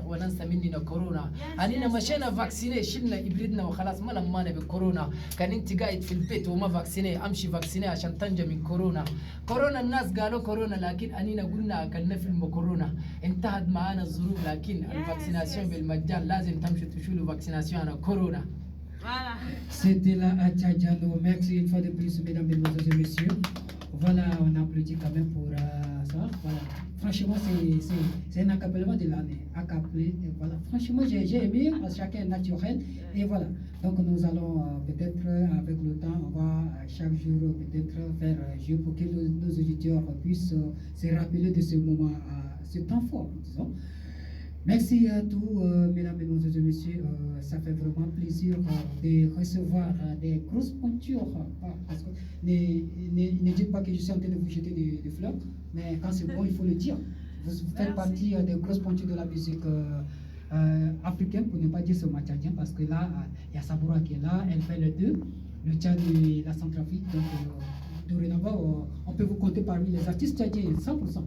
وننسى مننا كورونا أنينا مشينا فاكسيني شلنا إبريدنا وخلاص ما لمانا بكورونا كان أنت قاعد في البيت وما فاكسيني أمشي فاكسيني عشان تنجى من كورونا كورونا الناس قالوا كورونا لكن أنينا قلنا أكلنا في كورونا انتهت معانا الظروف لكن الفاكسيناسيون بالمجان لازم تمشوا تشيلوا فاكسيناسيون على كورونا. C'était là à Tchadjano. Merci une fois de plus, mesdames, mesdemoiselles et messieurs. Voilà, on applaudit quand même pour ça. Voilà. Franchement, c'est un accapelement de l'année. Accaplé, voilà. Franchement, j'ai aimé, chacun est naturel. Et voilà. Donc, nous allons peut-être, avec le temps, on va chaque jour peut-être faire jeu pour que nos auditeurs puissent se rappeler de ce moment, ce temps fort, disons. Merci à tous, mesdames, mesdemoiselles et messieurs. Ça fait vraiment plaisir de recevoir des grosses pointures. Parce que ne dites pas que je suis en train de vous jeter des fleurs, mais quand c'est bon, il faut le dire. Vous faites partie des grosses pointures de la musique africaine, pour ne pas dire seulement tchadien, parce que là, il y a Saboura qui est là, elle fait les deux, le Tchad et la Centrafrique. Donc, dorénavant, on peut vous compter parmi les artistes tchadiens, 100%.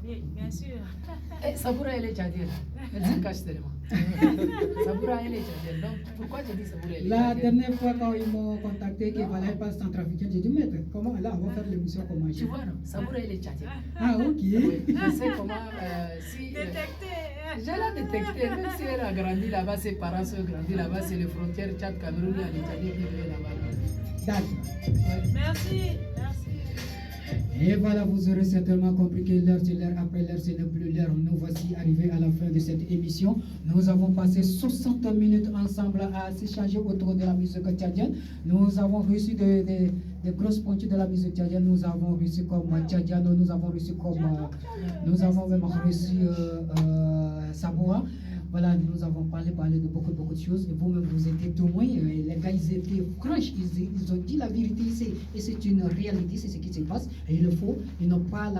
Bien sûr. Saboura, elle est tchadienne. Elle se cache tellement. Saboura, elle est tchadienne. Donc, pourquoi tu dis Saboura, elle est La tchadienne? dernière fois, quand ils m'ont contacté, qu'il fallait pas centrafricaine, j'ai dit, maître, comment là, on va faire l'émission comment Tu vois, non? Saboura, elle est tchadienne. Ah, ok. Oui, je sais comment. Détecté. Je l'ai détecté. Même si elle a grandi là-bas, ses parents sont grandis là-bas, c'est les frontières Tchad-Cameroun, il y a les Tchadiens qui viennent là-bas. D'accord. Merci. Et voilà, vous aurez certainement compris que l'heure c'est l'heure, après l'heure ce n'est plus l'heure. Nous voici arrivés à la fin de cette émission. Nous avons passé 60 minutes ensemble à s'échanger autour de la musique tchadienne. Nous avons reçu des grosses pointures de la musique tchadienne. Nous avons reçu comme Tchadiano, nous avons reçu comme... nous avons même reçu Saboura. Voilà, nous avons parlé de beaucoup de choses et vous-même vous étiez témoins. Les gars, ils étaient franches, ils ont dit la vérité et c'est une réalité, c'est ce qui se passe et il le faut. Ils n'ont pas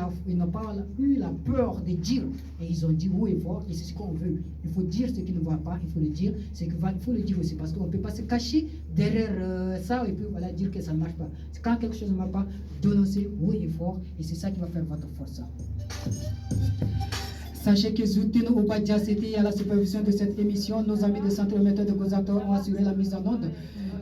eu la peur de dire et ils ont dit haut et fort et c'est ce qu'on veut. Il faut dire ce qui ne va pas, il faut le dire, il faut le dire aussi parce qu'on ne peut pas se cacher derrière ça et puis voilà dire que ça ne marche pas. Quand quelque chose ne marche pas, dénoncer haut et fort et c'est ça qui va faire votre force. Sachez que Zoutino Obadja, c'était à la supervision de cette émission. Nos amis de Centre Méthode de Gozator ont assuré la mise en onde.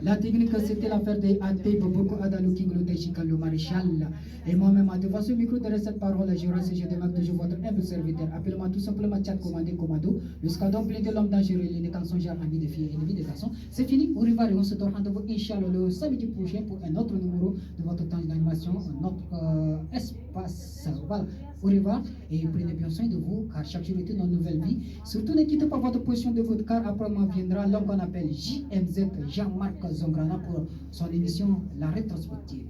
La technique, c'était l'affaire des AT, Boboko Adalou King, le maréchal. Et moi-même, devant ce micro de cette parole, je reste et je demande toujours votre humble serviteur. Appelez-moi tout simplement Tchad Commandé Commando. Le scandale plein de l'homme dangereux, les cançons, j'ai ami de filles et ennemis des garçons. C'est fini, au revoir et on se donne rendez-vous, Inch'Allah, le samedi prochain pour un autre numéro de votre temps d'animation, notre espace. Voilà, au revoir et prenez bien soin de vous, car chaque jour est une nouvelle vie. Surtout, ne quittez pas votre position de votre car après moi viendra l'homme qu'on appelle JMZ, Jean-Marc Zongrana, pour son émission La Rétrospective.